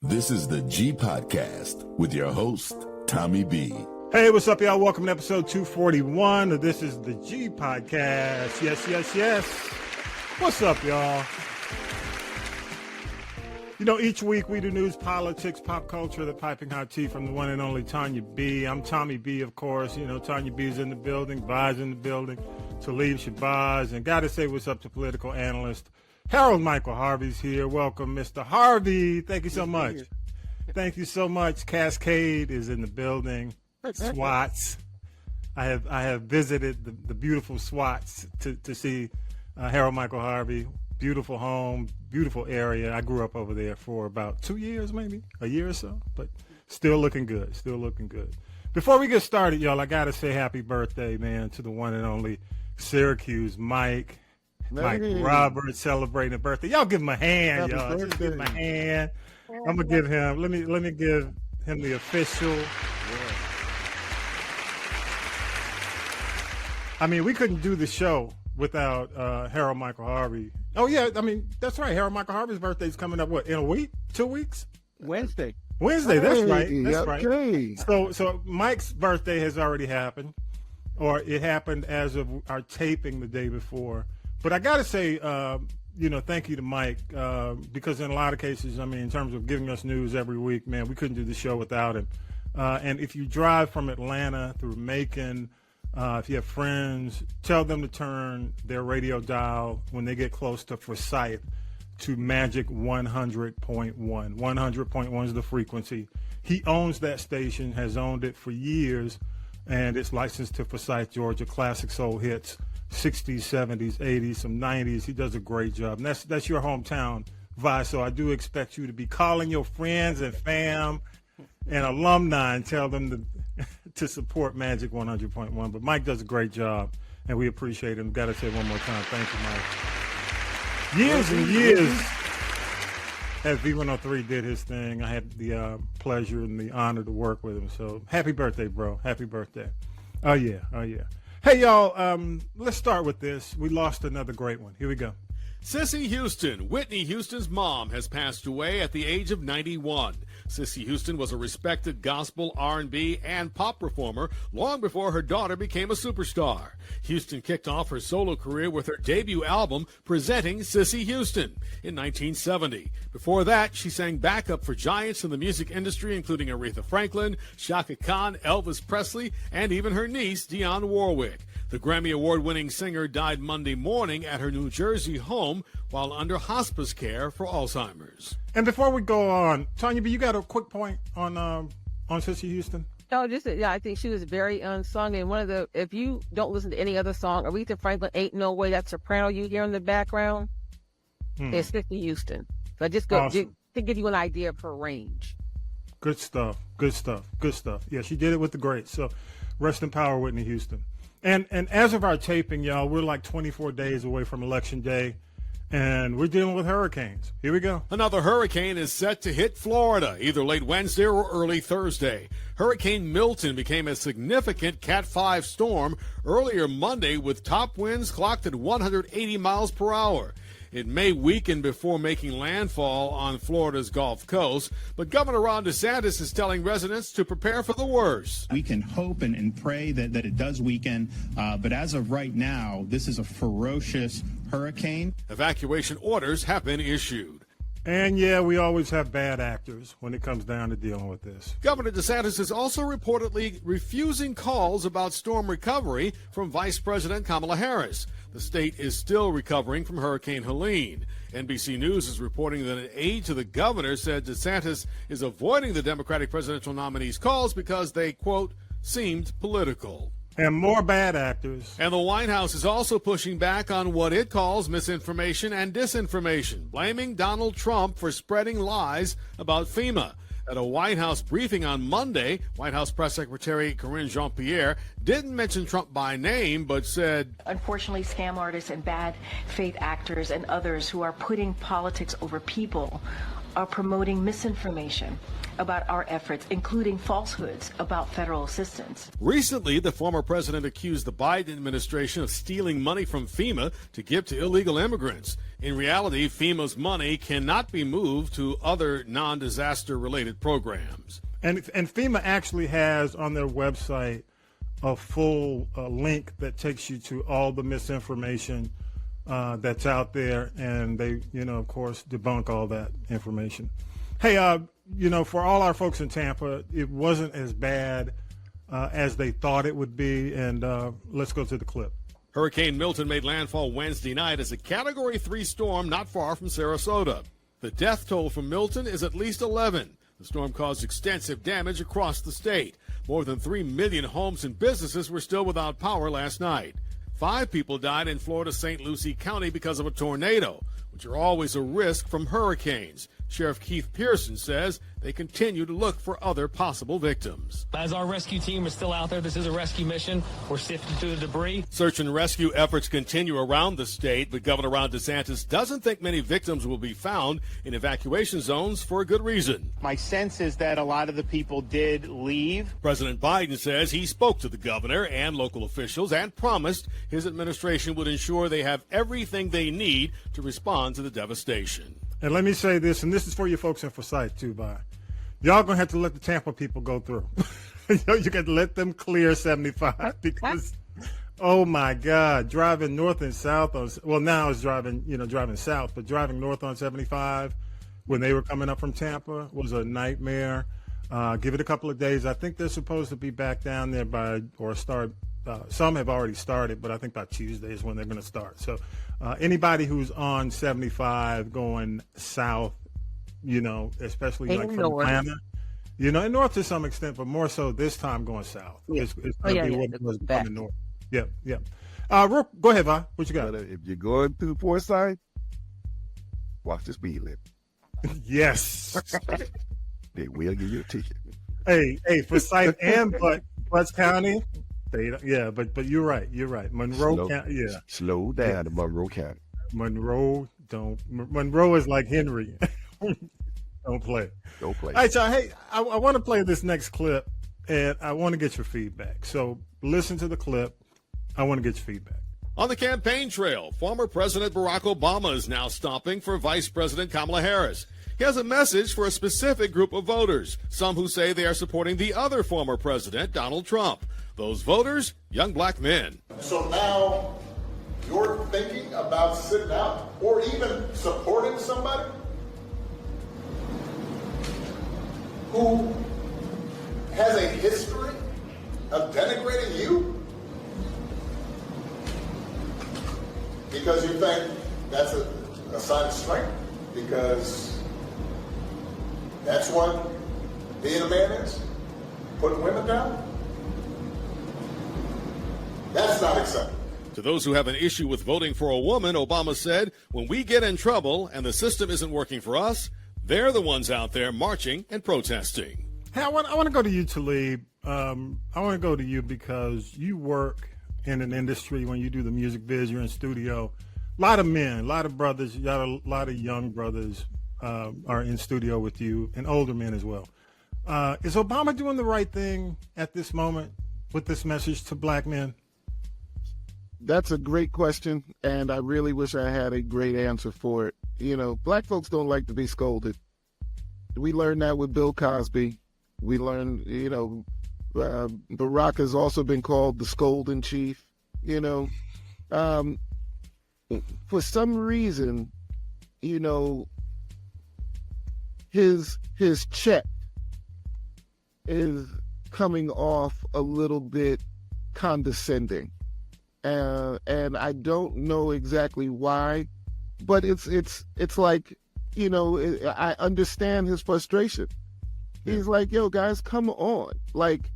This is the G Podcast with your host, Tommy B. Hey, what's up, y'all? Welcome to episode 241 of This is the G Podcast. Yes. What's up, y'all? You know, each week we do news, politics, pop culture, the piping hot tea from the one and only Tanya B. I'm Tommy B, of course. You know, Tanya B is in the building, Vi's in the building, Talib Shabazz, and gotta say what's up to political analyst Harold Michael Harvey's here. Welcome, Mr. Harvey. Thank you so much. Thank you so much. Cascade is in the building. SWATs. I have visited the beautiful SWATs to see Harold Michael Harvey. Beautiful home, beautiful area. I grew up over there for about 2 years, maybe a year or so, but still looking good. Before we get started, y'all, I got to say happy birthday, man, to the one and only Syracuse Mike. Mike Roberts celebrating a birthday. Y'all give him a hand, y'all. Just give him a hand. I'm gonna give him. Let me give him the official. Yeah. I mean, we couldn't do the show without Harold Michael Harvey. Oh yeah, I mean that's right. Harold Michael Harvey's birthday is coming up. What, in a week? 2 weeks? Wednesday. That's right. That's right. Okay. So Mike's birthday has already happened, or it happened as of our taping the day before. But I got to say, thank you to Mike, because in a lot of cases, I mean, in terms of giving us news every week, man, we couldn't do the show without him. And if you drive from Atlanta through Macon, if you have friends, tell them to turn their radio dial when they get close to Forsyth to Magic 100.1. 100.1 is the frequency. He owns that station, has owned it for years, and it's licensed to Forsyth, Georgia, classic soul hits. 60s, 70s, 80s, some 90s. He does a great job. And that's your hometown, Vi. So I do expect you to be calling your friends and fam and alumni and tell them to support Magic 100.1. But Mike does a great job, and we appreciate him. Got to say one more time, thank you, Mike. Years and years as V103 did his thing, I had the pleasure and the honor to work with him. So happy birthday, bro. Happy birthday. Oh, yeah. Hey, y'all, let's start with this. We lost another great one. Here we go. Cissy Houston, Whitney Houston's mom, has passed away at the age of 91. Cissy Houston was a respected gospel, R&B, and pop performer long before her daughter became a superstar. Houston kicked off her solo career with her debut album, Presenting Cissy Houston, in 1970. Before that, she sang backup for giants in the music industry, including Aretha Franklin, Chaka Khan, Elvis Presley, and even her niece, Dionne Warwick. The Grammy Award-winning singer died Monday morning at her New Jersey home while under hospice care for Alzheimer's. And before we go on, Tanya, you got a quick point on Cissy Houston? No, I think she was very unsung. And if you don't listen to any other song, Aretha Franklin, Ain't No Way, that soprano you hear in the background, is Cissy Houston. So just to give you an idea of her range. Good stuff. Yeah, she did it with the greats. So rest in power, Whitney Houston. And as of our taping, y'all, we're like 24 days away from Election Day, and we're dealing with hurricanes. Here we go. Another hurricane is set to hit Florida, either late Wednesday or early Thursday. Hurricane Milton became a significant Cat 5 storm earlier Monday with top winds clocked at 180 miles per hour. It may weaken before making landfall on Florida's Gulf Coast, but Governor Ron DeSantis is telling residents to prepare for the worst. We can hope and pray that it does weaken, but as of right now, this is a ferocious hurricane. Evacuation orders have been issued. And yeah, we always have bad actors when it comes down to dealing with this. Governor DeSantis is also reportedly refusing calls about storm recovery from Vice President Kamala Harris. The state is still recovering from Hurricane Helene. NBC News is reporting that an aide to the governor said DeSantis is avoiding the Democratic presidential nominee's calls because they, quote, seemed political. And more bad actors. And the White House is also pushing back on what it calls misinformation and disinformation, blaming Donald Trump for spreading lies about FEMA. At a White House briefing on Monday, White House Press Secretary Karine Jean-Pierre didn't mention Trump by name, but said, unfortunately, scam artists and bad faith actors and others who are putting politics over people are promoting misinformation about our efforts, including falsehoods about federal assistance. Recently, the former president accused the Biden administration of stealing money from FEMA to give to illegal immigrants. In reality, FEMA's money cannot be moved to other non-disaster related programs. And FEMA actually has on their website a full link that takes you to all the misinformation that's out there, and they, of course, debunk all that information. Hey, for all our folks in Tampa, it wasn't as bad as they thought it would be, and let's go to the clip. Hurricane Milton made landfall Wednesday night as a Category 3 storm not far from Sarasota. The death toll from Milton is at least 11. The storm caused extensive damage across the state. More than 3 million homes and businesses were still without power last night. 5 people died in Florida's St. Lucie County because of a tornado, which are always a risk from hurricanes. Sheriff Keith Pearson says they continue to look for other possible victims. As our rescue team is still out there, this is a rescue mission. We're sifting through the debris. Search and rescue efforts continue around the state, but Governor Ron DeSantis doesn't think many victims will be found in evacuation zones for a good reason. My sense is that a lot of the people did leave. President Biden says he spoke to the governor and local officials and promised his administration would ensure they have everything they need to respond to the devastation. And let me say this, and this is for you folks in Forsyth too, y'all gonna have to let the Tampa people go through. You got to let them clear 75 because, oh my God, driving north and south now it's driving south, but driving north on 75 when they were coming up from Tampa was a nightmare. Give it a couple of days. I think they're supposed to be back down there start. Some have already started, but I think by Tuesday is when they're going to start. So anybody who's on 75 going south, especially like from Atlanta, and north to some extent, but more so this time going south. Yeah. It's going to be what was coming north. Yep. Go ahead, Vi. What you got? If you're going through Forsyth, watch the speed limit. Yes. They will give you a ticket. Hey, Forsyth and Butts County. But you're right. Monroe County, yeah. Slow down in Monroe County. Monroe is like Henry. Don't play. Don't play. All right, y'all. Hey, I want to play this next clip, and I want to get your feedback. So listen to the clip. I want to get your feedback. On the campaign trail, former President Barack Obama is now stopping for Vice President Kamala Harris. He has a message for a specific group of voters, some who say they are supporting the other former president, Donald Trump. Those voters, young black men. So now you're thinking about sitting out or even supporting somebody who has a history of denigrating you because you think that's a sign of strength, because that's what being a man is, putting women down. That's not acceptable. To those who have an issue with voting for a woman, Obama said, when we get in trouble and the system isn't working for us, they're the ones out there marching and protesting. Hey, I want to go to you, Talib. I want to go to you because you work in an industry when you do the music biz, you're in studio. A lot of men, a lot of brothers, you got a lot of young brothers are in studio with you, and older men as well. Is Obama doing the right thing at this moment with this message to black men? That's a great question, and I really wish I had a great answer for it. Black folks don't like to be scolded. We learned that with Bill Cosby. We learned, Barack has also been called the scolding chief. For some reason, his check is coming off a little bit condescending. And I don't know exactly why, but it's like, I understand his frustration. Yeah. He's like, yo, guys, come on. Like,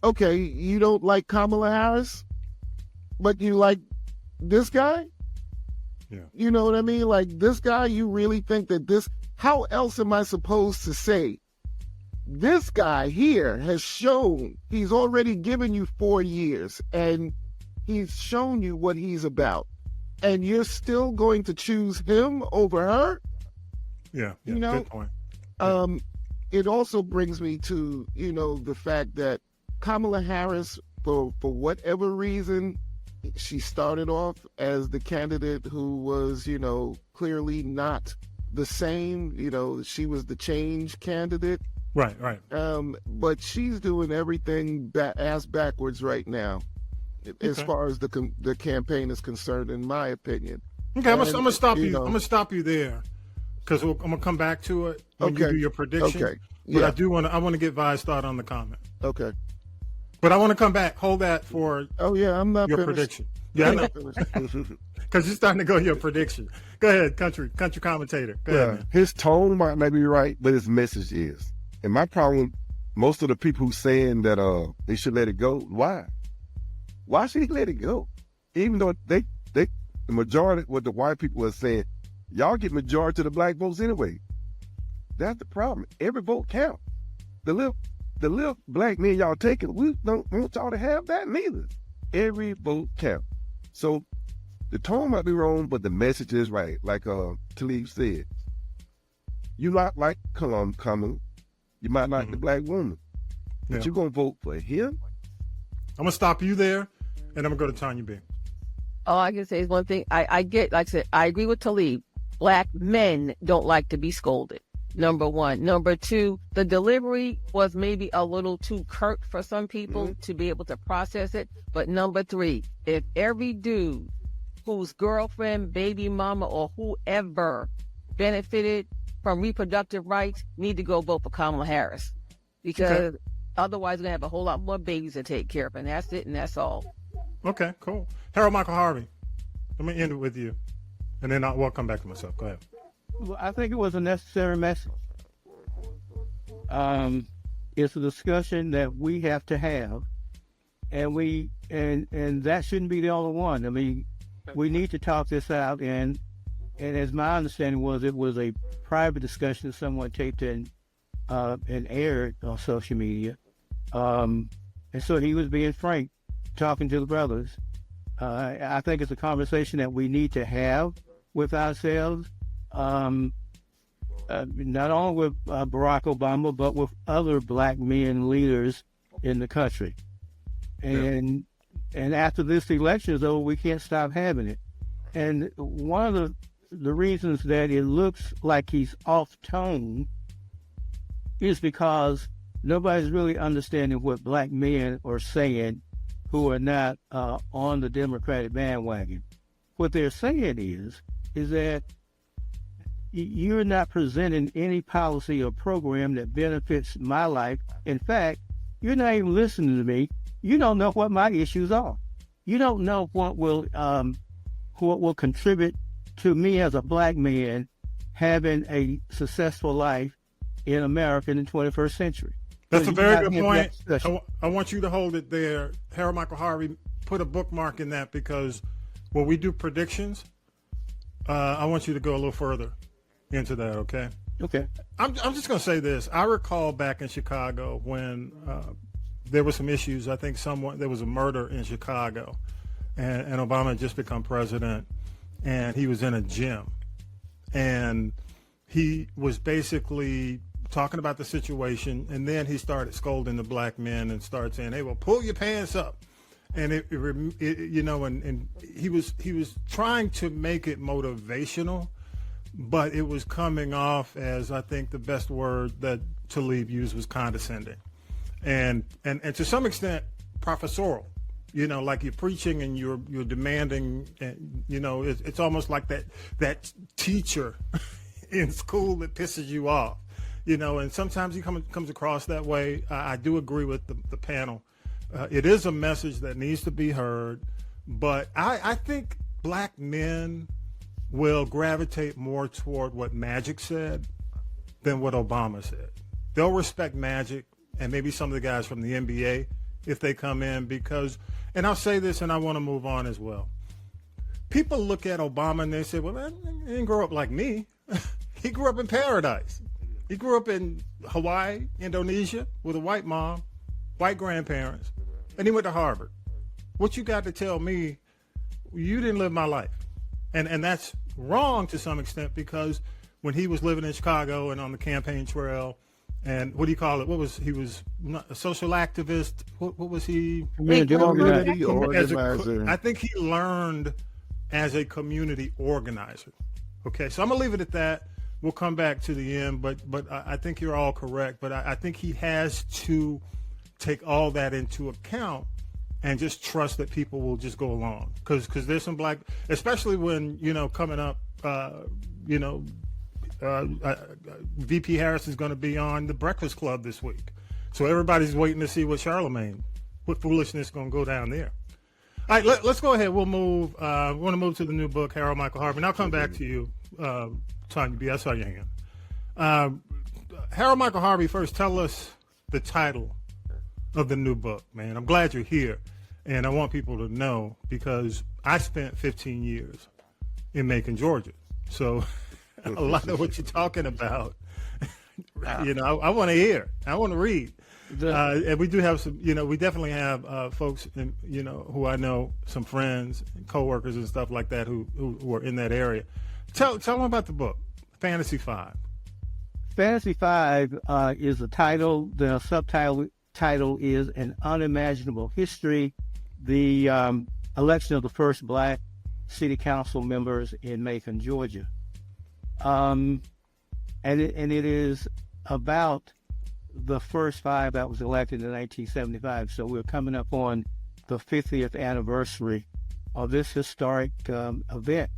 okay, you don't like Kamala Harris, but you like this guy? Yeah. You know what I mean? Like, this guy, you really think that how else am I supposed to say? This guy here has shown, he's already given you 4 years, and he's shown you what he's about, and you're still going to choose him over her? Yeah. You know, good point. It also brings me to, the fact that Kamala Harris, for whatever reason, she started off as the candidate who was, clearly not the same. She was the change candidate. Right. But she's doing everything ass backwards right now, as far as the campaign is concerned, in my opinion. Okay, I'm gonna stop you. I'm gonna stop you there, because I'm gonna come back to it when you do your prediction. Okay. But Yeah. I want to get Vi's thought on the comment. Okay. But I want to come back. Hold that for I'm not your finished. prediction. Yeah, I know. Because you're starting to go your prediction. Go ahead, country commentator. Go ahead, man. His tone might not be right, but his message is. And my problem, most of the people who saying that they should let it go, why? Why should he let it go? Even though the majority, what the white people are saying, y'all get majority of the black votes anyway. That's the problem. Every vote counts. The little black men y'all taking, we don't want y'all to have that neither. Every vote counts. So the tone might be wrong, but the message is right. Like Talib said, you not like Kamala, you might like the black woman, but you're going to vote for him? I'm going to stop you there, and I'm going to go to Tanya B. All I can say is one thing. I get, like I said, I agree with Talib. Black men don't like to be scolded. Number one. Number two, the delivery was maybe a little too curt for some people to be able to process it. But number three, if every dude whose girlfriend, baby mama, or whoever benefited from reproductive rights need to go vote for Kamala Harris, because otherwise we're going to have a whole lot more babies to take care of, and that's it, and that's all. Okay, cool. Harold Michael Harvey, let me end it with you, and then we'll come back to myself. Go ahead. Well, I think it was a necessary message. It's a discussion that we have to have, and that shouldn't be the only one. I mean, we need to talk this out, and as my understanding was, it was a private discussion someone taped and aired on social media, and so he was being frank, talking to the brothers. I think it's a conversation that we need to have with ourselves. Not only with Barack Obama, but with other black men leaders in the country. And after this election is over, we can't stop having it. And one of the reasons that it looks like he's off tone is because nobody's really understanding what black men are saying who are not on the Democratic bandwagon. What they're saying is that you're not presenting any policy or program that benefits my life. In fact, you're not even listening to me. You don't know what my issues are. You don't know what will contribute to me as a black man having a successful life in America in the 21st century. That's a very good point. I want you to hold it there. Harold Michael Harvey, put a bookmark in that, because when we do predictions, I want you to go a little further into that, okay? Okay. I'm just going to say this. I recall back in Chicago when there were some issues. I think there was a murder in Chicago, and Obama had just become president, and he was in a gym, and he was basically talking about the situation, and then he started scolding the black men and started saying, "Hey, well, pull your pants up." And and he was trying to make it motivational, but it was coming off as, I think the best word that Talib used was condescending, and to some extent professorial. Like you're preaching and you're demanding, and it's almost like that teacher in school that pisses you off, and sometimes he comes across that way. I do agree with the panel. It is a message that needs to be heard, but I think black men will gravitate more toward what Magic said than what Obama said. They'll respect Magic and maybe some of the guys from the NBA if they come in, because, and I'll say this and I want to move on as well. People look at Obama and they say, well, he didn't grow up like me. He grew up in paradise. He grew up in Hawaii, Indonesia, with a white mom, white grandparents, and he went to Harvard. What you got to tell me, you didn't live my life. And that's wrong to some extent, because when he was living in Chicago and on the campaign trail. And what do you call it? He was not a social activist. What was he? Community organizer. I think he learned as a community organizer. Okay, so I'm gonna leave it at that. We'll come back to the end, but I think you're all correct. But I think he has to take all that into account and just trust that people will just go along. Because there's some black, especially when, coming up, VP Harris is going to be on the Breakfast Club this week. So everybody's waiting to see what foolishness is going to go down there. All right, let's go ahead. We'll move. We want to move to the new book, Harold Michael Harvey. And I'll come back to you, Tanya B. I saw your hand. Harold Michael Harvey, first, tell us the title of the new book, man. I'm glad you're here. And I want people to know because I spent 15 years in Macon, Georgia. So a lot of what you're talking about, I want to hear. I want to read. And we do have some, we definitely have folks, who I know, some friends and coworkers and stuff like that who are in that area. Tell them about the book, Fantasy 5. Fantasy 5 is the title. The subtitle is An Unimaginable History, the election of the first black city council members in Macon, Georgia. And it is about the first 5 that was elected in 1975. So we're coming up on the 50th anniversary of this historic event.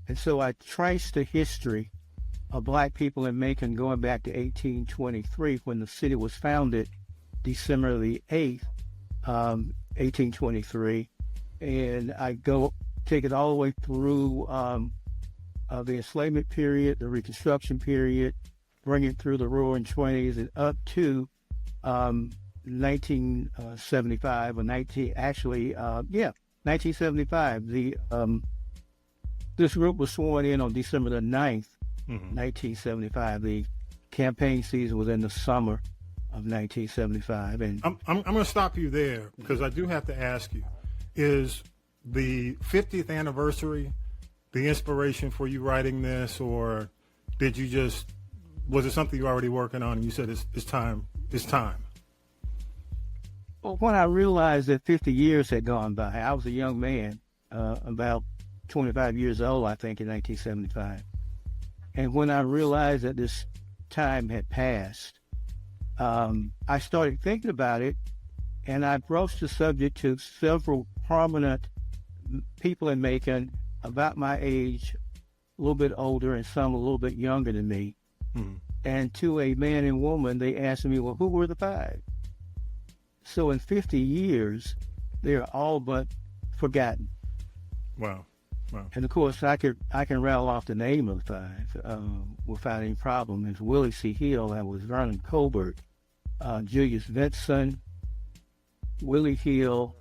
And so I traced the history of black people in Macon going back to 1823 when the city was founded, December the 8th, 1823. And I take it all the way through the enslavement period, the Reconstruction period, bring it through the Roaring 20s and up to 1975 or 1975. This group was sworn in on December the 9th, 1975. The campaign season was in the summer of 1975. And I'm going to stop you there because I do have to ask you, is the 50th anniversary the inspiration for you writing this, or was it something you were already working on and you said it's time? Well, when I realized that 50 years had gone by, I was a young man, about 25 years old, I think, in 1975. And when I realized that this time had passed, I started thinking about it, and I broached the subject to several prominent people in Macon about my age, a little bit older, and some a little bit younger than me. And to a man and woman, they asked me, well, who were the 5? So in 50 years, they're all but forgotten. Wow. And of course, I can rattle off the name of the 5 without any problem. It's Willie C. Hill, that was Vernon Colbert, Julius Vinson, Willie Hill,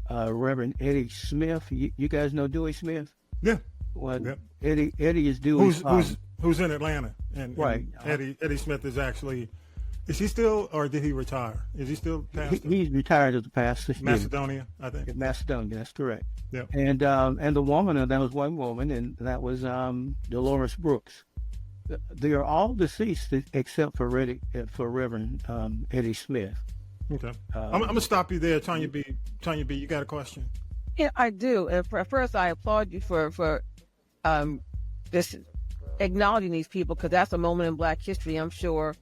Reverend Eddie Smith. You guys know Dewey Smith? Yeah. Well, yeah. Eddie is Dewey's who's in Atlanta, and right. Eddie Smith is actually. Is he still, or did he retire? Is he still pastor? He's retired as a pastor. Macedonia, I think. Macedonia, that's correct. Yeah. And the woman, that was one woman, and that was Dolores Brooks. They are all deceased except for Reverend Eddie Smith. Okay. I'm gonna stop you there, Tanya B. Tanya B. You got a question? Yeah, I do. And first, I applaud you for this acknowledging these people, because that's a moment in Black history. I'm sure.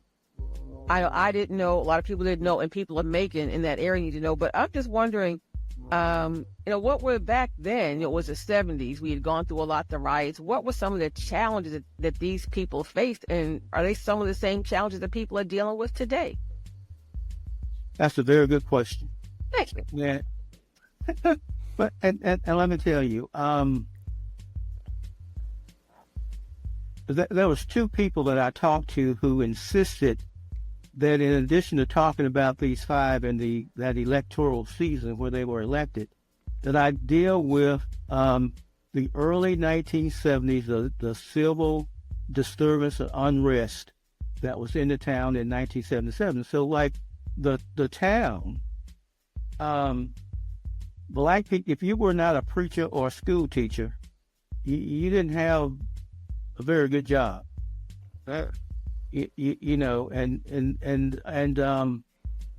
I didn't know, a lot of people didn't know, and people of Macon in that area need to know. But I'm just wondering, what were back then? It was the 70s. We had gone through a lot of the riots. What were some of the challenges that these people faced, and are they some of the same challenges that people are dealing with today? That's a very good question. Thank you. Yeah. But and let me tell you, there was 2 people that I talked to who insisted that in addition to talking about these 5 in that electoral season where they were elected, that I deal with the early 1970s, the civil disturbance and unrest that was in the town in 1977. So like the town, Black people, if you were not a preacher or a school teacher, you didn't have a very good job. You know,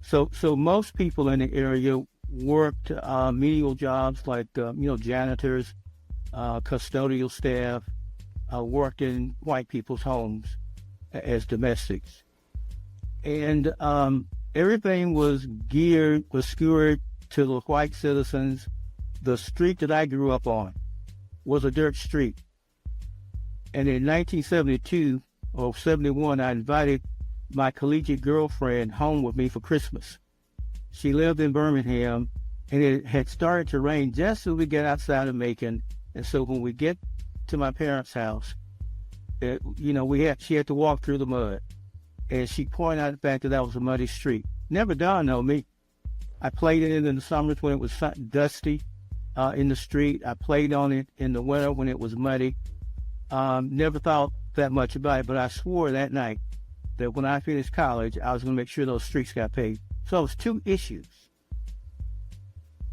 so most people in the area worked menial jobs like janitors, custodial staff, worked in white people's homes as domestics, and everything was skewed to the white citizens. The street that I grew up on was a dirt street, and in 1972 or 71, I invited my collegiate girlfriend home with me for Christmas. She lived in Birmingham, and it had started to rain just as we get outside of Macon. And so when we get to my parents' house, she had to walk through the mud. And she pointed out the fact that was a muddy street. Never dawned on me. I played in it in the summers when it was dusty in the street. I played on it in the winter when it was muddy. Never thought that much about it, but I swore that night that when I finished college, I was going to make sure those streets got paved. So it was two issues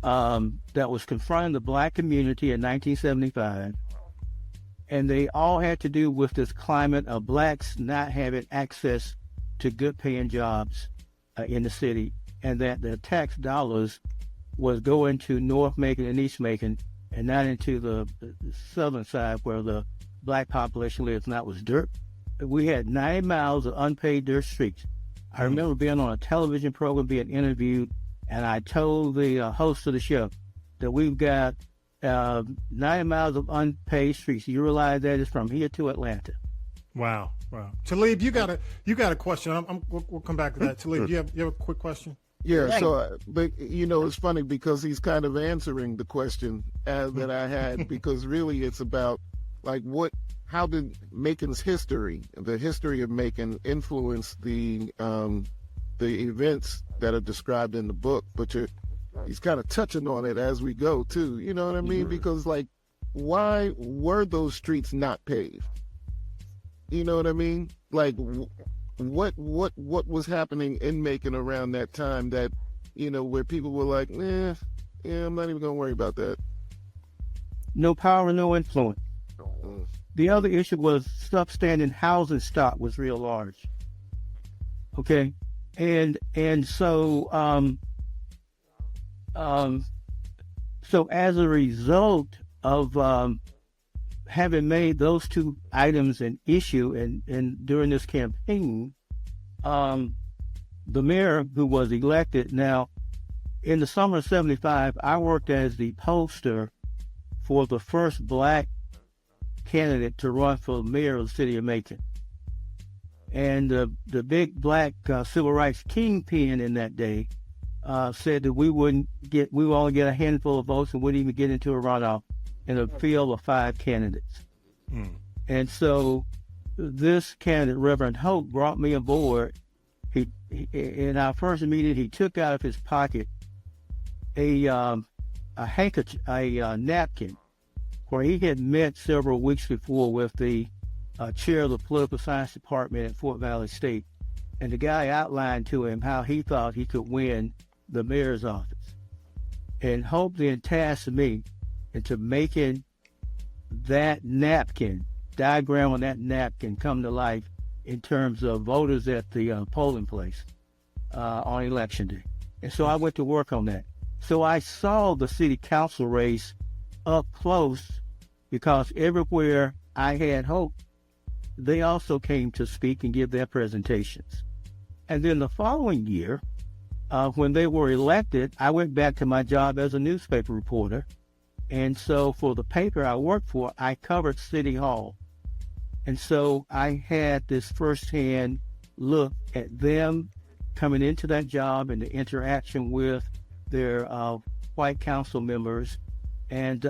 that was confronting the black community in 1975, and they all had to do with this climate of blacks not having access to good-paying jobs in the city, and that the tax dollars was going to North Macon and East Macon and not into the southern side where the black population lives, and that was dirt. We had 90 miles of unpaved dirt streets. I remember being on a television program, being interviewed, and I told the host of the show that we've got 90 miles of unpaved streets. You realize that is from here to Atlanta. Wow. Talib, you got a question. We'll come back to that. Talib, you have a quick question? Yeah, so, but, it's funny because he's kind of answering the question that I had, because really it's about, how did Macon's history, the history of Macon, influence the events that are described in the book? But he's kind of touching on it as we go, too. You know what I mean? Because, why were those streets not paved? You know what I mean? What was happening in Macon around that time that, where people were like, I'm not even going to worry about that. No power, no influence. The other issue was substandard housing stock was real large. Okay, and so so as a result of having made those two items an issue and during this campaign, the mayor who was elected, now in the summer of 75, I worked as the poster for the first black candidate to run for mayor of the city of Macon. And the big black civil rights kingpin in that day said that we would only get a handful of votes and wouldn't even get into a runoff in a field of 5 candidates. And so this candidate, Reverend Hope, brought me aboard. He in our first meeting, he took out of his pocket a handkerchief, a napkin, where he had met several weeks before with the chair of the political science department at Fort Valley State. And the guy outlined to him how he thought he could win the mayor's office. And Hope then tasked me into making that napkin, diagram on that napkin, come to life in terms of voters at the polling place on election day. And so I went to work on that. So I saw the city council race up close, because everywhere I had Hope, they also came to speak and give their presentations. And then the following year, when they were elected, I went back to my job as a newspaper reporter. And so for the paper I worked for, I covered City Hall. And so I had this firsthand look at them coming into that job and the interaction with their white council members. And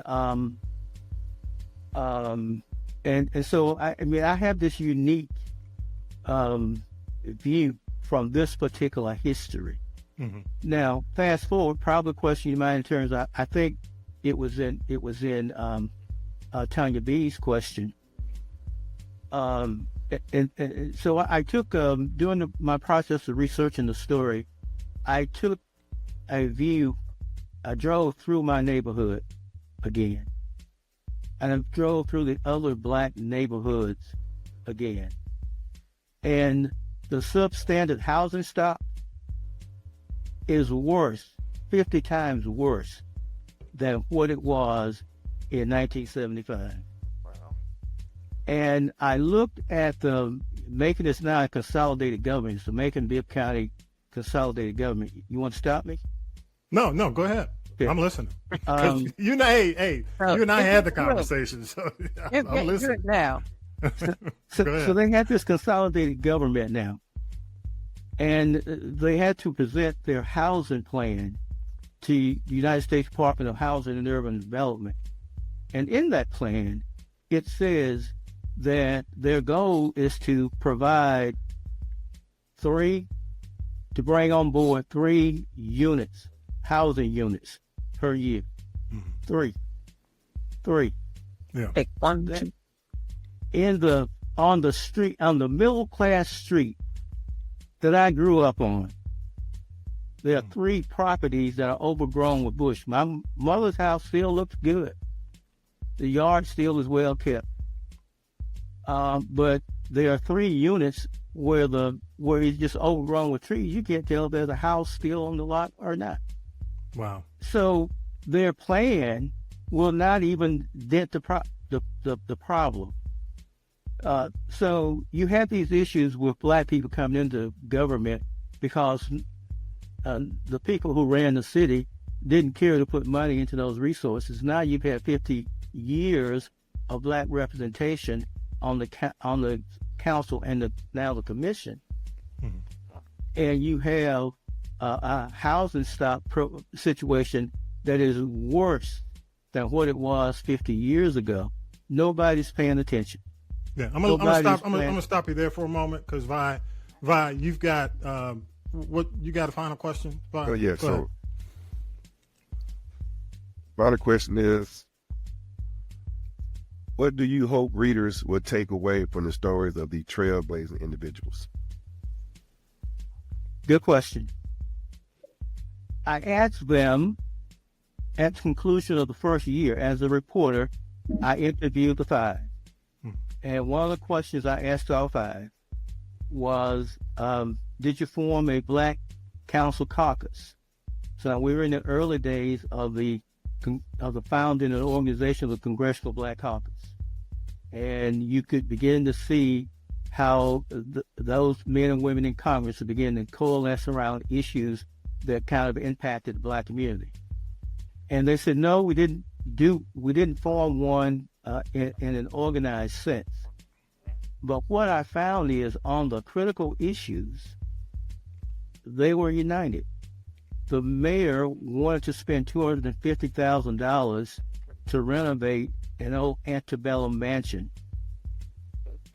so I have this unique view from this particular history. Now, fast forward, probably a question you might in terms of, I think it was in Tanya B's question. And so I took, during my process of researching the story, I took a view. I drove through my neighborhood again. And I drove through the other black neighborhoods again. And the substandard housing stock is worse, 50 times worse than what it was in 1975. Wow. And I looked at Macon is now a consolidated government. It's the Macon-Bibb County consolidated government. You want to stop me? No, go ahead. Okay. I'm listening. You know, you and I had the conversation, so I'm listening now. So they had this consolidated government now, and they had to present their housing plan to the United States Department of Housing and Urban Development. And in that plan, it says that their goal is to provide bring on board 3 units, housing units per year. Mm-hmm. 3. Yeah. Take 1, 2. On the middle class street that I grew up on, there are 3 properties that are overgrown with bush. My mother's house still looks good. The yard still is well kept. But there are 3 units where it's just overgrown with trees. You can't tell if there's a house still on the lot or not. Wow. So their plan will not even dent the problem. So you have these issues with black people coming into government because the people who ran the city didn't care to put money into those resources. Now you've had 50 years of black representation on the council and now the commission, mm-hmm. and you have a housing stock situation that is worse than what it was 50 years ago. Nobody's paying attention. Yeah, I'm gonna stop you there for a moment because Vi, you've got what you got a final question? Vi? Oh yeah. So, final question is, what do you hope readers will take away from the stories of the trailblazing individuals? Good question. I asked them at the conclusion of the first year as a reporter. I interviewed the 5. And one of the questions I asked all 5 was, did you form a black council caucus? So we were in the early days of the founding of the organization of the Congressional Black Caucus. And you could begin to see how those men and women in Congress are beginning to coalesce around issues that kind of impacted the black community. And they said, no, we didn't form one in an organized sense. But what I found is on the critical issues, they were united. The mayor wanted to spend $250,000 to renovate an old antebellum mansion.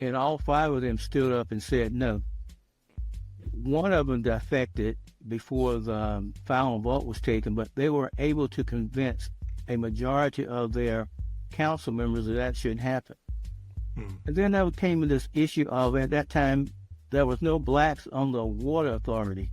And all 5 of them stood up and said no. One of them defected before the final vote was taken, but they were able to convince a majority of their council members that shouldn't happen. And then there came this issue of, at that time, there was no blacks on the water authority.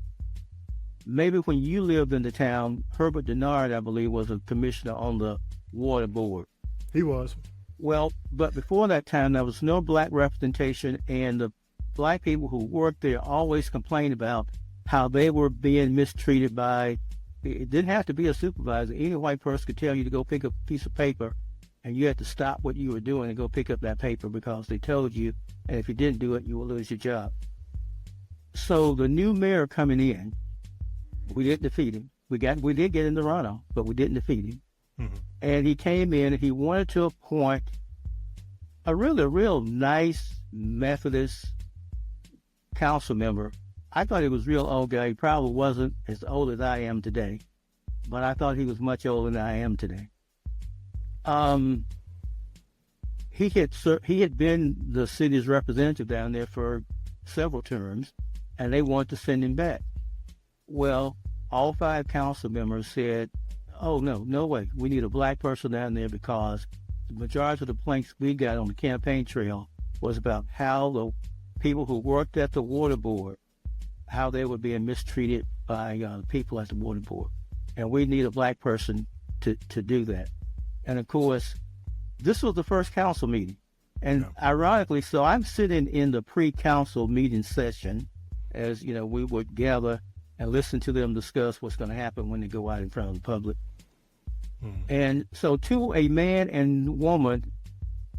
Maybe when you lived in the town, Herbert Denard, I believe, was a commissioner on the water board. He was. Well, but before that time, there was no black representation, and the black people who worked there always complained about how they were being mistreated by, it didn't have to be a supervisor. Any white person could tell you to go pick up a piece of paper, and you had to stop what you were doing and go pick up that paper because they told you, and if you didn't do it, you would lose your job. So the new mayor coming in, we didn't defeat him. We did get in the runoff, but we didn't defeat him. Mm-hmm. And he came in and he wanted to appoint a real nice Methodist council member. I thought he was a real old guy. He probably wasn't as old as I am today, but I thought he was much older than I am today. He had been the city's representative down there for several terms, and they wanted to send him back. Well, all 5 council members said, oh, no way. We need a black person down there because the majority of the complaints we got on the campaign trail was about how the people who worked at the water board, how they were being mistreated by people at the water board. And we need a black person to do that. And of course, this was the first council meeting. And ironically, so I'm sitting in the pre-council meeting session as, we would gather and listen to them discuss what's going to happen when they go out in front of the public. And so to a man and woman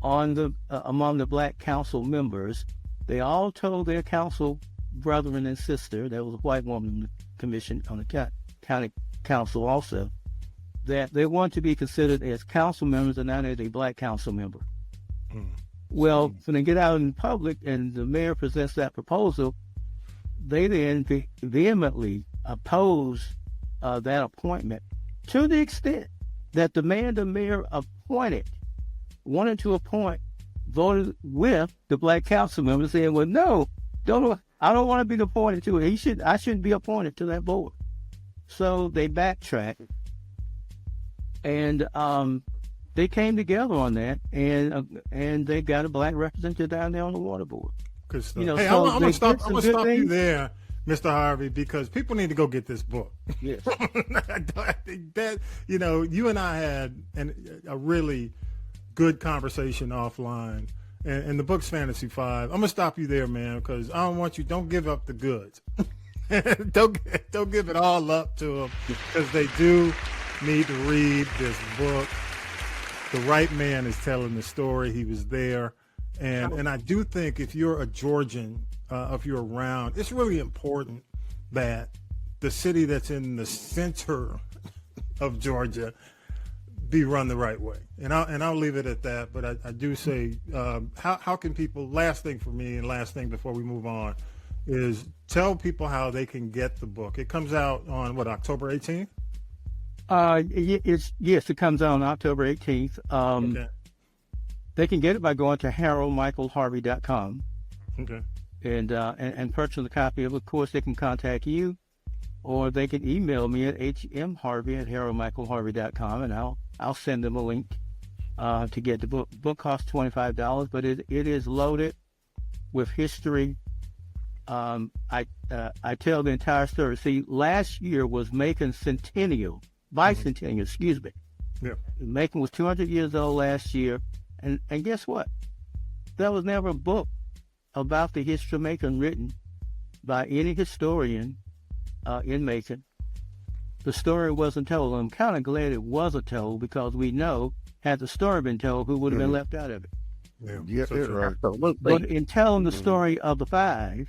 among the Black council members, they all told their council brethren and sister, there was a white woman in the commission on the county council also, that they want to be considered as council members and not as a Black council member. Well, when they get out in public and the mayor presents that proposal, they then vehemently oppose that appointment to the extent that the man the mayor appointed wanted to appoint voted with the Black council members saying, well, no, I don't want to be appointed to it. I shouldn't be appointed to that board. So they backtracked, and they came together on that, and they got a Black representative down there on the water board. Good stuff. Hey, I'm gonna stop you there, Mr. Harvey, because people need to go get this book. Yes. I think that you and I had a really good conversation offline, and the book's Fantasy 5. I'm gonna stop you there, man, because I don't give up the goods. don't give it all up to them, because they do need to read this book. The right man is telling the story. He was there. And I do think if you're a Georgian, if you're around, it's really important that the city that's in the center of Georgia be run the right way. And I'll leave it at that. But I do say, how can people, last thing for me and last thing before we move on, is tell people how they can get the book. It comes out on, October 18th? Yes, it comes out on October 18th. Okay. They can get it by going to HaroldMichaelHarvey.com. Okay. And purchase a copy of it. Of course, they can contact you, or they can email me at hmharvey@HaroldMichaelHarvey.com, and I'll send them a link to get the book. Book costs $25, but it is loaded with history. I tell the entire story. See, last year was Macon's bicentennial, excuse me. Yeah. Macon was 200 years old last year. And guess what? There was never a book about the history of Macon written by any historian in Macon. The story wasn't told. I'm kind of glad it wasn't told, because we know, had the story been told, who would have been left out of it. Yeah, right. But in telling the story of the five,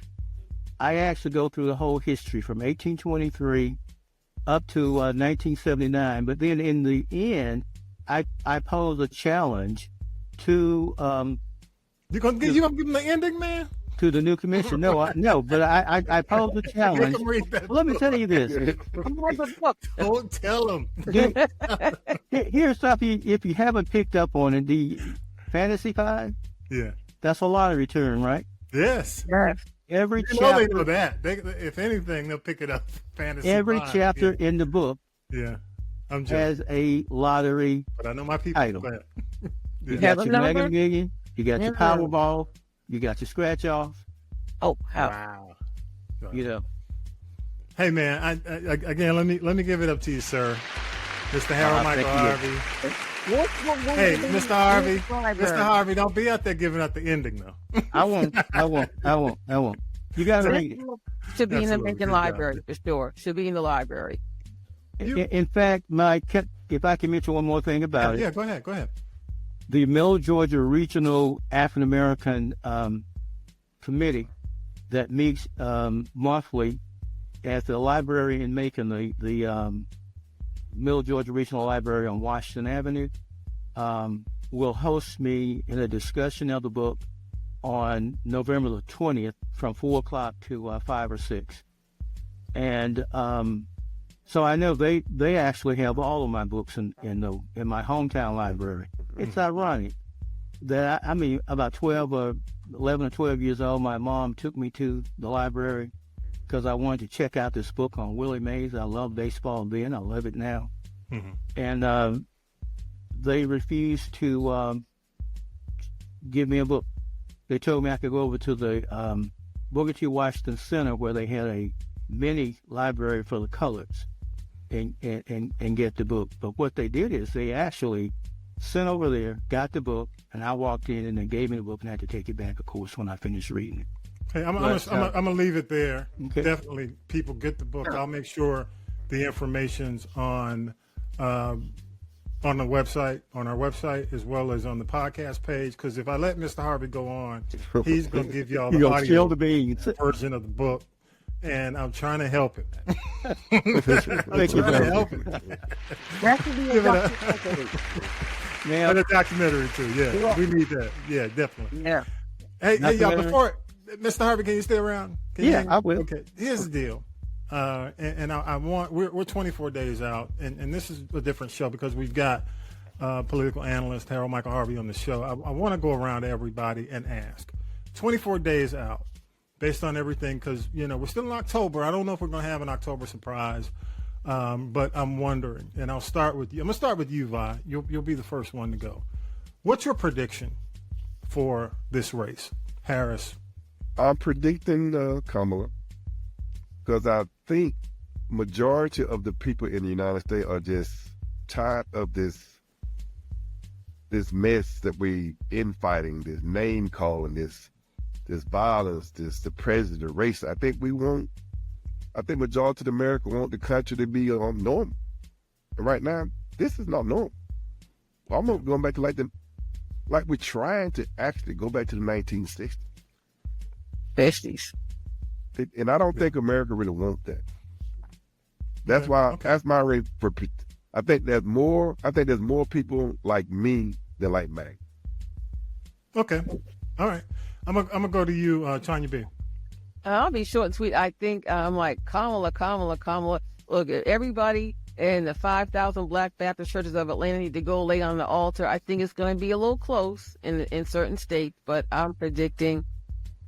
I actually go through the whole history from 1823 up to 1979. But then in the end, I pose a challenge to you gonna give them the ending, man? To the new commission? No, but I pose a challenge. Let me tell you this. Don't tell them. Here's something, if you haven't picked up on it, the Fantasy 5. Yeah. That's a lottery term, right? Yes. Every chapter. Know they know that. If anything, they'll pick it up. Fantasy. Every 5. chapter in the book. Yeah. Has a lottery. But I know my people. Title. You got your Mega Million, you got your Powerball, you got your Scratch Off. Oh, wow! Hey man, I again let me give it up to you, sir, Mr. Harold Michael Harvey. Hey, Mr. Harvey, don't be out there giving out the ending though. I won't. You got to read it. Should be in the Macon library for sure. Should be in the library. In fact, if I can mention one more thing about it. Yeah, go ahead. The Middle Georgia Regional African American Committee that meets monthly at the library in Macon, the Middle Georgia Regional Library on Washington Avenue, will host me in a discussion of the book on November the 20th from 4 o'clock to 5 or 6. And so I know they actually have all of my books in my hometown library. It's ironic that about 11 or 12 years old, my mom took me to the library because I wanted to check out this book on Willie Mays. I love baseball then. I love it now. Mm-hmm. And they refused to give me a book. They told me I could go over to the Booker T. Washington Center, where they had a mini library for the colors, and get the book. But what they did is they actually sent over there, got the book, and I walked in and they gave me the book and I had to take it back, of course, when I finished reading it. Hey, I'm gonna leave it there. Okay. Definitely, people get the book. I'll make sure the information's on the website, on our website, as well as on the podcast page. Because if I let Mr. Harvey go on, he's gonna give y'all the audio version of the book, and I'm trying to help it. I'm trying to help it. That could be a documentary. And a documentary too. Yeah, we need that. Yeah, definitely. Yeah. Hey, y'all, before Mr. Harvey, can you stay around? I will. Okay, here's the deal. And I want, we're 24 days out, and this is a different show because we've got political analyst Harold Michael Harvey on the show. I want to go around to everybody and ask, 24 days out, based on everything, because, we're still in October. I don't know if we're going to have an October surprise, but I'm wondering, and I'll start with you. I'm going to start with you, Vi. You'll be the first one to go. What's your prediction for this race, Harris? I'm predicting Kamala, because I think majority of the people in the United States are just tired of this mess that we infighting, this name calling, this violence, the president, the race. I think majority of America want the country to be normal. And right now, this is not normal. I'm going back to like we're trying to actually go back to the 1960s. 50s. And I don't think America really wants that. That's why that's my rate for. I think there's more people like me than like Mac. Okay, all right. I'm gonna go to you, Tanya B. I'll be short and sweet. I think I'm like Kamala. Look, everybody in the 5,000 Black Baptist churches of Atlanta need to go lay on the altar. I think it's going to be a little close in certain states, but I'm predicting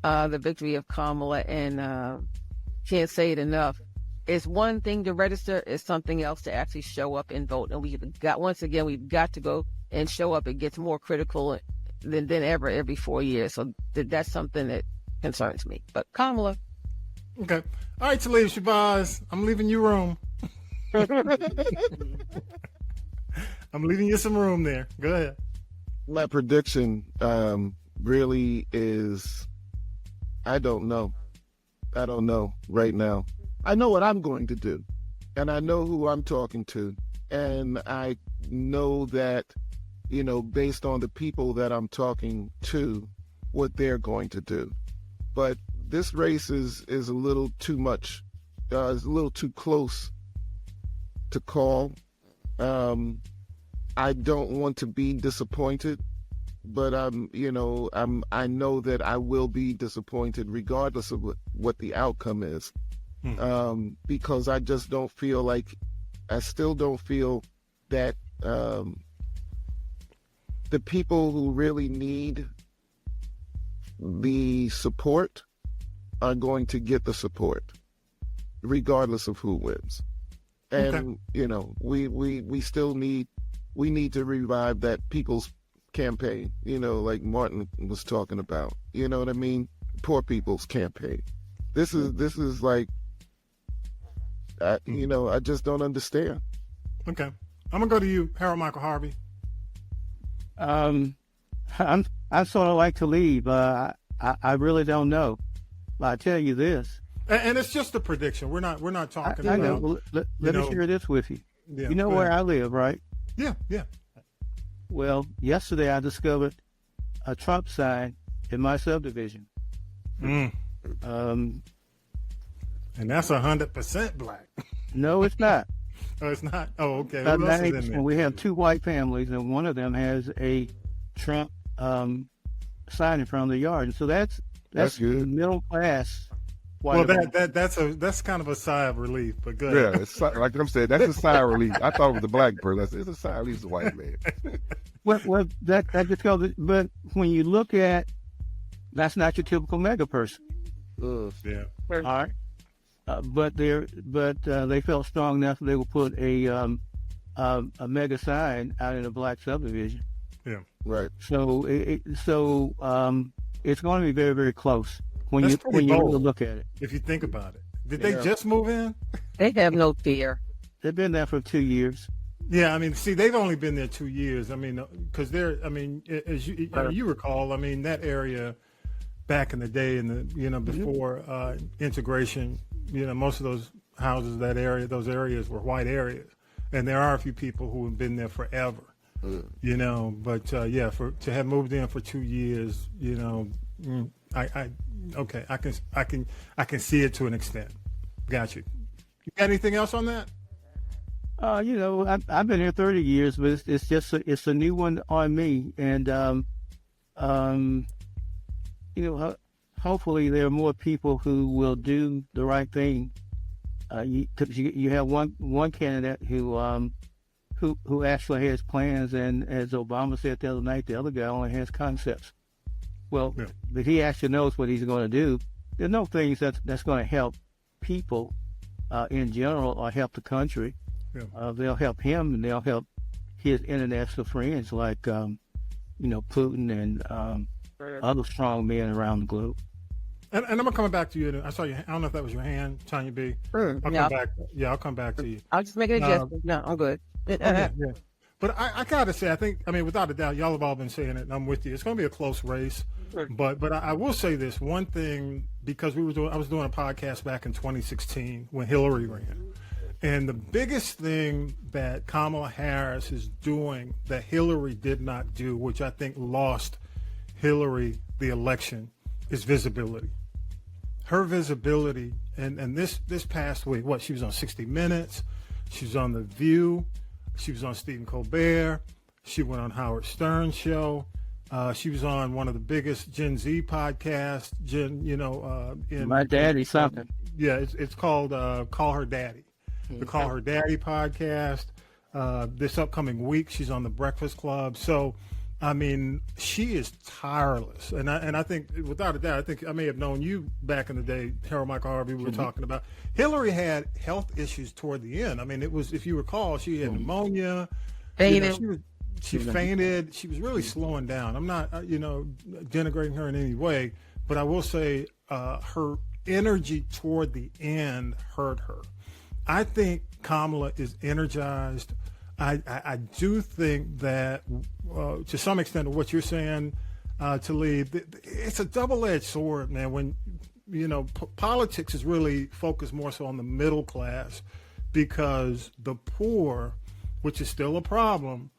the victory of Kamala, and can't say it enough. It's one thing to register, it's something else to actually show up and vote. And we've got to go and show up. It gets more critical than ever every 4 years. So that's something that concerns me. But Kamala. Okay. All right, Talib Shabazz, I'm leaving you room. I'm leaving you some room there. Go ahead. My prediction really is, I don't know right now. I know what I'm going to do, and I know who I'm talking to, and I know that, based on the people that I'm talking to, what they're going to do. But this race is a little too much, is a little too close to call. I don't want to be disappointed, but I know that I will be disappointed regardless of what the outcome is. Because I just don't feel like, I still don't feel that the people who really need the support are going to get the support, regardless of who wins. And, we still need to revive that people's campaign, like Martin was talking about, you know what I mean? Poor people's campaign. This is like, I just don't understand. Okay. I'm going to go to you, Harold Michael Harvey. I'm sort of like to leave. I really don't know. But I tell you this. And it's just a prediction. We're not talking I about. know. Well, let me share this with you. Yeah, you know where I live, right? Yeah. Well, yesterday I discovered a Trump sign in my subdivision. And that's 100% black. No, it's not. Oh, it's not? Oh, okay. About Who else is in there? We have two white families, and one of them has a Trump sign in front of the yard. And so that's good. Middle class. Well, that's kind of a sigh of relief, but good. Yeah, it's like I'm saying, that's a sigh of relief. I thought it was a black person. It's a sigh of relief. It's a white man. Well, that just goes. But when you look at, that's not your typical mega person. Yeah. All right. But they felt strong enough they would put a mega sign out in a black subdivision. Yeah. Right. So it's going to be very, very close when That's you bold, really look at it. If you think about it. Did they just move in? They have no fear. They've been there for 2 years. Yeah, I mean, see, they've only been there 2 years. I mean, because as you recall, I mean, that area back in the day, before integration, most of those houses, those areas were white areas, and there are a few people who have been there forever. But to have moved in for 2 years, I can see it to an extent. Got you. You got anything else on that? I've been here 30 years, but it's a new one on me, and hopefully there are more people who will do the right thing. You have one candidate who actually has plans, and as Obama said the other night, the other guy only has concepts. Well, but he actually knows what he's going to do. There's no things that's going to help people in general or help the country. Yeah. They'll help him, and they'll help his international friends like, Putin and other strong men around the globe. And I'm coming back to you. I saw you. I don't know if that was your hand, Tanya B. I'll come back. Yeah, I'll come back to you. I'll just make an adjustment. No, I'm good. Yeah. But I gotta say, without a doubt, y'all have all been saying it, and I'm with you. It's going to be a close race. Sure. But I will say this one thing, because I was doing a podcast back in 2016 when Hillary ran. And the biggest thing that Kamala Harris is doing that Hillary did not do, which I think lost Hillary the election, is visibility. Her visibility, and this past week, she was on 60 Minutes, she was on The View, she was on Stephen Colbert, she went on Howard Stern's show, she was on one of the biggest Gen Z podcasts, My Daddy something. Yeah, it's called Call Her Daddy. The Call Her Daddy podcast. This upcoming week, she's on The Breakfast Club. So, I mean, she is tireless. And I think, without a doubt, I may have known you back in the day, Harold Michael Harvey, we were talking about. Hillary had health issues toward the end. I mean, it was, if you recall, she had pneumonia. Fainted. She fainted. She was really slowing down. I'm not, denigrating her in any way, but I will say her energy toward the end hurt her. I think Kamala is energized. I do think that, to some extent, of what you're saying, Talib, it's a double-edged sword, man. When politics is really focused more so on the middle class, because the poor, which is still a problem,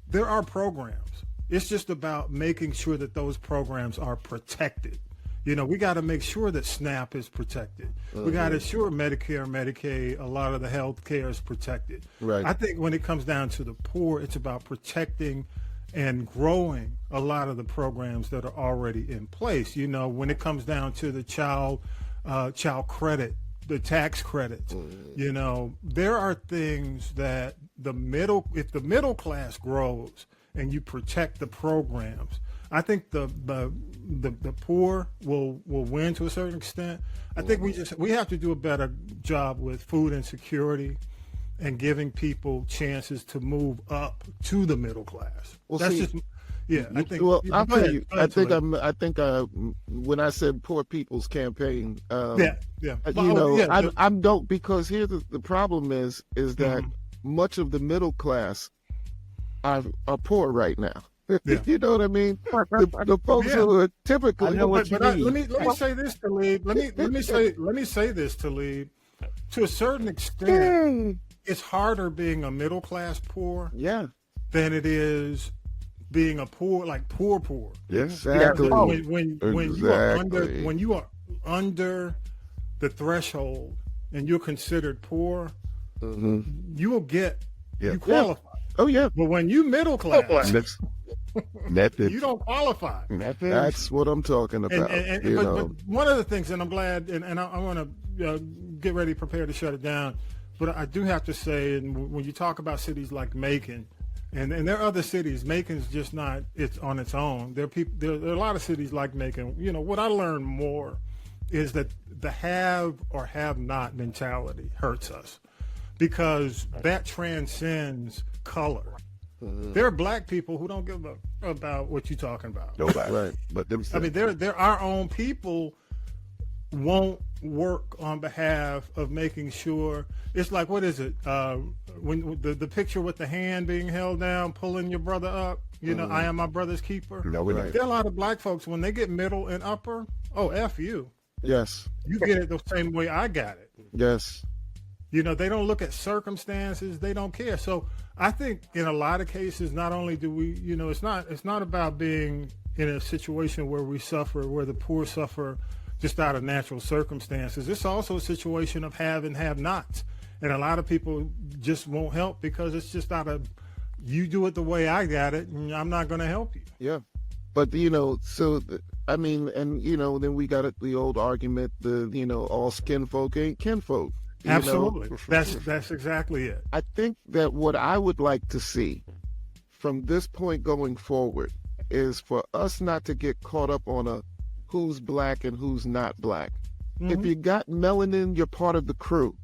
there are programs. It's just about making sure that those programs are protected. We got to make sure that SNAP is protected. We got to ensure Medicare, Medicaid, a lot of the health care is protected. Right. I think when it comes down to the poor, it's about protecting and growing a lot of the programs that are already in place. When it comes down to the child credit, the tax credits, there are things that if the middle class grows and you protect the programs, I think the poor will win to a certain extent. I think we have to do a better job with food insecurity and giving people chances to move up to the middle class. Well, that's see, just I think. Well, I'll tell you. I think when I said poor people's campaign, I don't, because here's the problem is that much of the middle class are poor right now. Yeah. You know what I mean? The folks who are typically. Let me say this, Talib. Let me say this, Talib. To a certain extent, it's harder being a middle class poor. Yeah. Than it is being a poor. Yes, exactly. When you are under the threshold and you're considered poor, you will get you qualify. Oh yeah. But when you middle class. You don't qualify. That's what I'm talking about. But one of the things, and I'm glad, and I want to get ready, prepare to shut it down, but I do have to say, and when you talk about cities like Macon, and there are other cities, Macon's just not it's on its own. There are a lot of cities like Macon. What I learned more is that the have or have not mentality hurts us, because that transcends color. There are black people who don't give about what you're talking about. Nobody. Right. But they're our own people won't work on behalf of making sure. It's like, what is it? When the picture with the hand being held down, pulling your brother up. You know, I am my brother's keeper. No, we're not. There are a lot of black folks when they get middle and upper. Oh, F you. Yes. You get it the same way I got it. Yes. You know, they don't look at circumstances. They don't care. So I think in a lot of cases, not only do we, you know, it's not about being in a situation where we suffer, where the poor suffer just out of natural circumstances. It's also a situation of have and have nots. And a lot of people just won't help because it's just out of, you do it the way I got it, and I'm not going to help you. Yeah. But, you know, so, I mean, and, you know, then we got the old argument, you know, all skin folk ain't kinfolk. Absolutely. That's exactly it. I think that what I would like to see from this point going forward is for us not to get caught up on a who's black and who's not black. If you got melanin, you're part of the crew.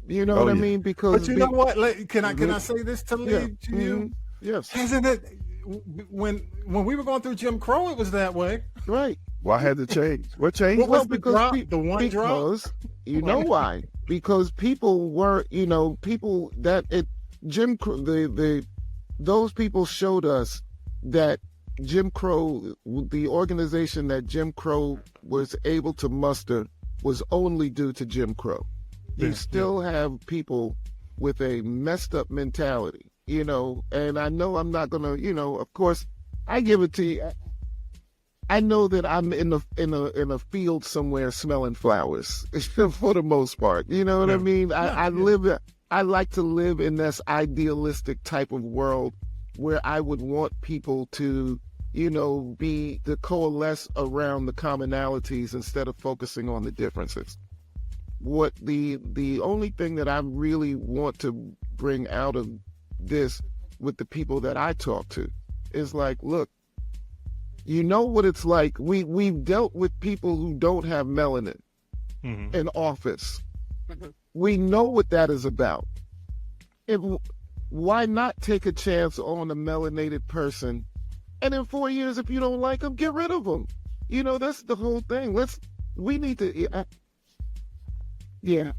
You know what I mean? Because but you know what? Can I say this to lead to you? Yes. Hasn't it? When we were going through Jim Crow, it was that way. Right. Why had to change? What changed? What was the drop? You know why? Because people were, you know, people that Jim Crow, those people showed us that Jim Crow, the organization that Jim Crow was able to muster, was only due to Jim Crow. You still have people with a messed up mentality, you know, and I know I'm not going to, you know, of course, I give it to you. I know that I'm in a field somewhere smelling flowers for the most part. You know what I mean? I like to live in this idealistic type of world where I would want people to, you know, to coalesce around the commonalities instead of focusing on the differences. What the only thing that I really want to bring out of this with the people that I talk to is like, look, you know what it's like. We've dealt with people who don't have melanin in office. We know what that is about. Why not take a chance on a melanated person? And in 4 years, if you don't like them, get rid of them. You know, that's the whole thing. We need to.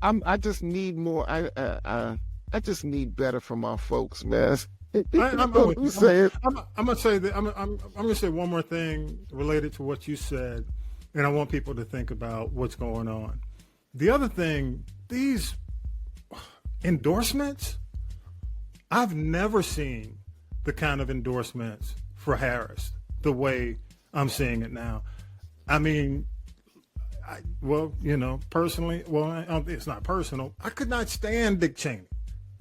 I just need more. I just need better from our folks, man. I'm gonna say one more thing related to what you said, and I want people to think about what's going on. The other thing, these endorsements, I've never seen the kind of endorsements for Harris the way I'm seeing it now. I mean, personally, it's not personal. I could not stand Dick Cheney.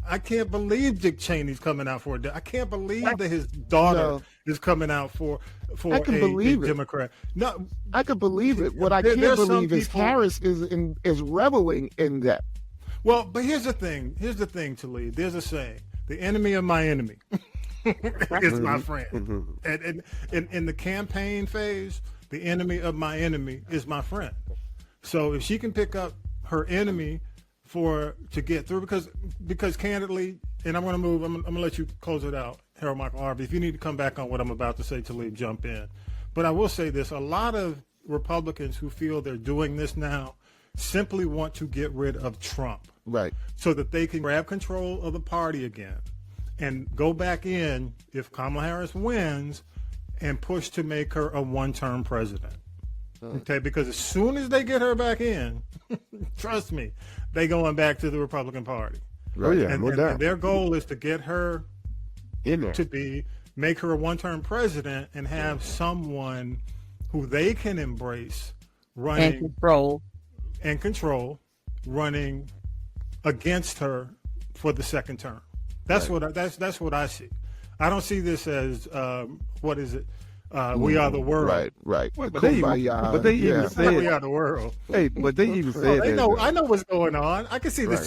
I can't believe Dick Cheney's coming out for it. I can't believe that his daughter is coming out for a Democrat. No, I can believe it. What I can't believe is Harris is reveling in that. Well, but here's the thing. Talib. There's a saying: "The enemy of my enemy is my friend." And in the campaign phase, the enemy of my enemy is my friend. So if she can pick up her enemy to get through, because candidly, and I'm going to let you close it out, Harold Michael Harvey. If you need to come back on what I'm about to say, Talib, jump in. But I will say this: a lot of Republicans who feel they're doing this now simply want to get rid of Trump, right? So that they can grab control of the party again and go back in if Kamala Harris wins and push to make her a one-term president. Okay, because as soon as they get her back in, trust me, they going back to the Republican Party. Right. Oh, yeah, no doubt. And their goal is to get her in there, make her a one-term president and have someone who they can embrace running and control running against her for the second term. That's right. That's what I see. I don't see this as what is it? We are the world. Right. Well, but they even said we are the world. Hey, but they even said that. I know what's going on. I can see the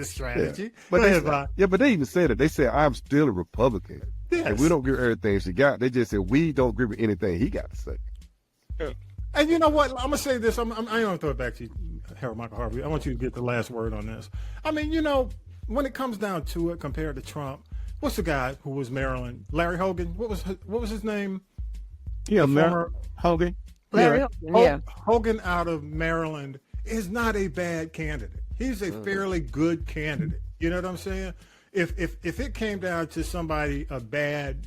strategy. Yeah. But they even said it. They said, "I'm still a Republican." Yes. And we don't give her everything she got. They just said we don't give her anything he got to say. Yeah. And you know what? I'm gonna say this. I'm gonna throw it back to you, Harold Michael Harvey. I want you to get the last word on this. I mean, you know, when it comes down to it, compared to Trump, what's the guy who was Maryland? Larry Hogan. What was his name? Yeah, Hogan. Hogan out of Maryland is not a bad candidate. He's a fairly good candidate. You know what I'm saying? If it came down to somebody, a bad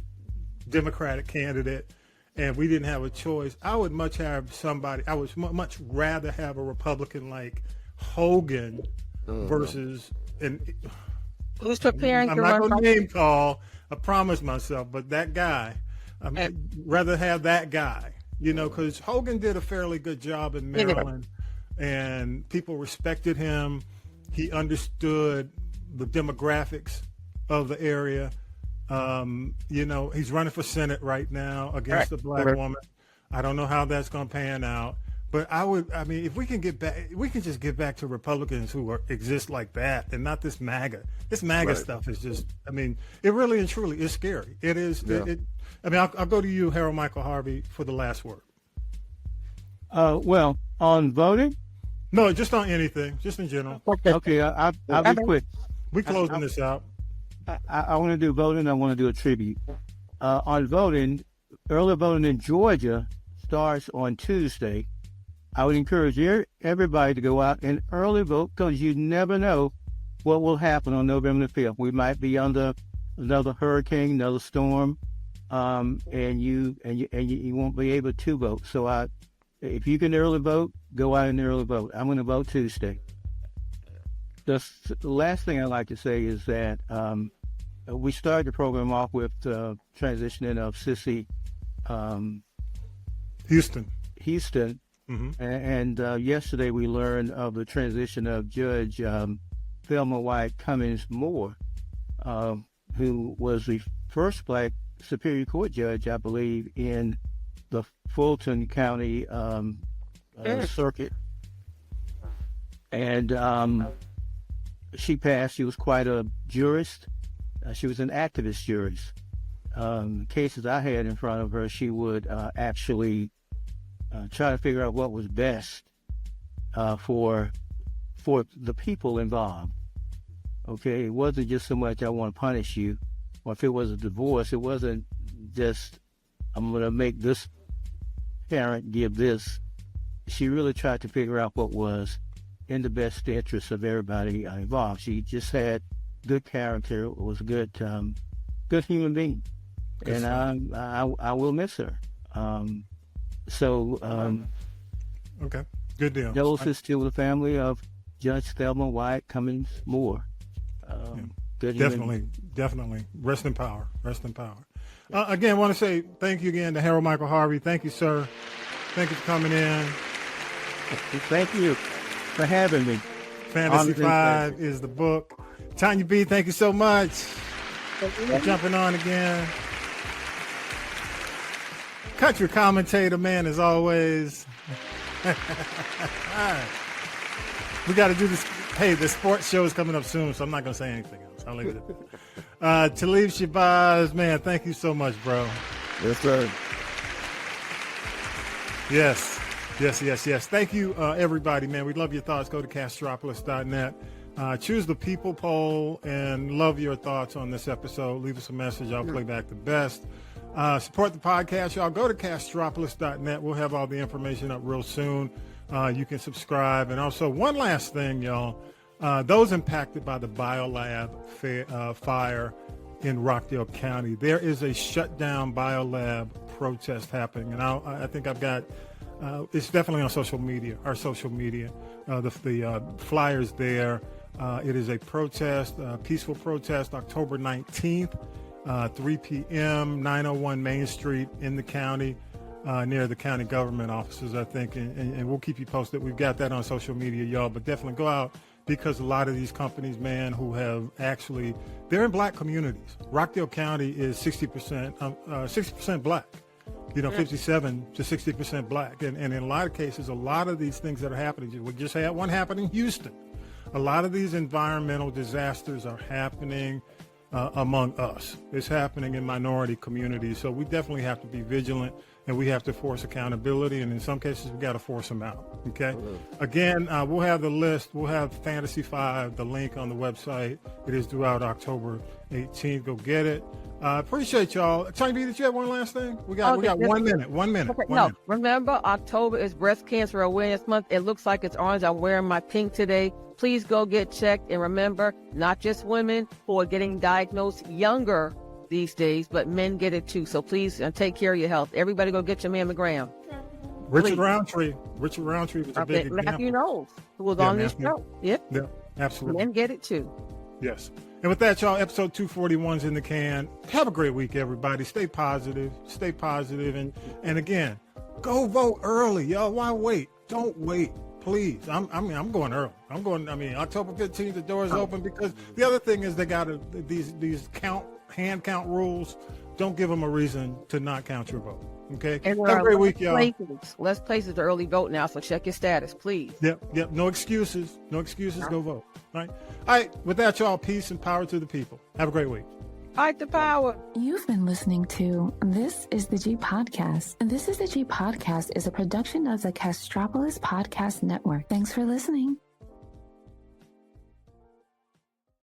Democratic candidate, and we didn't have a choice, I would much rather have a Republican like Hogan versus who's preparing I'm to not run going to name call. I promised myself, but that guy, I'd rather have that guy, because Hogan did a fairly good job in Maryland, and people respected him. He understood the demographics of the area. He's running for Senate right now against a black woman. I don't know how that's going to pan out. But if we can just get back to Republicans who exist like that and not this MAGA. This MAGA stuff is just, it really and truly is scary. It is. Yeah. I'll go to you, Harold Michael Harvey, for the last word. Well, on voting? No, just on anything, just in general. Okay, I'll be quick. We're closing this out. I want to do voting. I want to do a tribute. On voting, early voting in Georgia starts on Tuesday. I would encourage everybody to go out and early vote because you never know what will happen on November the 5th. We might be under another hurricane, another storm, and you won't be able to vote. So if you can early vote, go out and early vote. I'm going to vote Tuesday. The last thing I'd like to say is that we started the program off with transitioning of Sissy Houston. Mm-hmm. And yesterday we learned of the transition of Judge Thelma Wyatt Cummings Moore, who was the first black Superior Court judge, I believe, in the Fulton County circuit. And she passed. She was quite a jurist. She was an activist jurist. Cases I had in front of her, she would actually try to figure out what was best for the people involved. Okay, it wasn't just so much I want to punish you, or if it was a divorce, it wasn't just I'm going to make this parent give this. She really tried to figure out what was in the best interest of everybody involved. She just had good character, was a good human being, and I will miss her. Okay, good deal. Condolences to the family of Judge Thelma Wyatt Cummings Moore. Definitely. Rest in power. Again, I want to say thank you again to Harold Michael Harvey. Thank you, sir. Thank you for coming in. Thank you for having me. Fantasy 5 is the book. Tanya B., thank you so much for jumping on again. Country commentator, man, as always. We got to do this. Hey, the sports show is coming up soon, so I'm not going to say anything else. I'll leave it at that. Talib Shabazz, man, thank you so much, bro. Yes, sir. Yes. Thank you, everybody, man. We love your thoughts. Go to Castropolis.net. Choose the people poll and love your thoughts on this episode. Leave us a message. I'll play back the best. Support the podcast, y'all. Go to Castropolis.net. We'll have all the information up real soon. You can subscribe. And also, one last thing, y'all. Those impacted by the biolab fire in Rockdale County, there is a shutdown biolab protest happening. And I think I've got, it's definitely on social media, our social media. The flyers there. It is a protest, peaceful protest, October 19th. 3 p.m., 901 Main Street in the county, near the county government offices, I think, and we'll keep you posted. We've got that on social media, y'all, but definitely go out because a lot of these companies, man, who have actually, they're in black communities. Rockdale County is 60% black, 57 to 60% black. And in a lot of cases, a lot of these things that are happening, we just had one happen in Houston. A lot of these environmental disasters are happening among us. It's happening in minority communities. So we definitely have to be vigilant, and we have to force accountability. And in some cases, we got to force them out. Okay. Again, we'll have the list. We'll have Fantasy 5, the link on the website. It is due out October 18th. Go get it. Appreciate y'all. Tiny, did you have one last thing? We got 1 minute. 1 minute. Okay, minute. Remember, October is Breast Cancer Awareness Month. It looks like it's orange. I'm wearing my pink today. Please go get checked. And remember, not just women who are getting diagnosed younger these days, but men get it too. So please take care of your health. Everybody go get your mammogram. Richard Roundtree was a big example. Matthew Knowles, who was on this show. Yep. Yeah, absolutely. Men get it too. Yes. And with that, y'all, episode 241's in the can. Have a great week, everybody. Stay positive. And again, go vote early, y'all. Why wait? Don't wait. Please. I'm going early. October 15th, the doors open, because the other thing is they got these hand count rules. Don't give them a reason to not count your vote. Okay. And have a great week, y'all. Less places to early vote now, so check your status, please. Yep. No excuses. Go vote. All right. With that, y'all, peace and power to the people. Have a great week. Fight the power. You've been listening to This is the G Podcast. This is the G Podcast is a production of the Castropolis Podcast Network. Thanks for listening.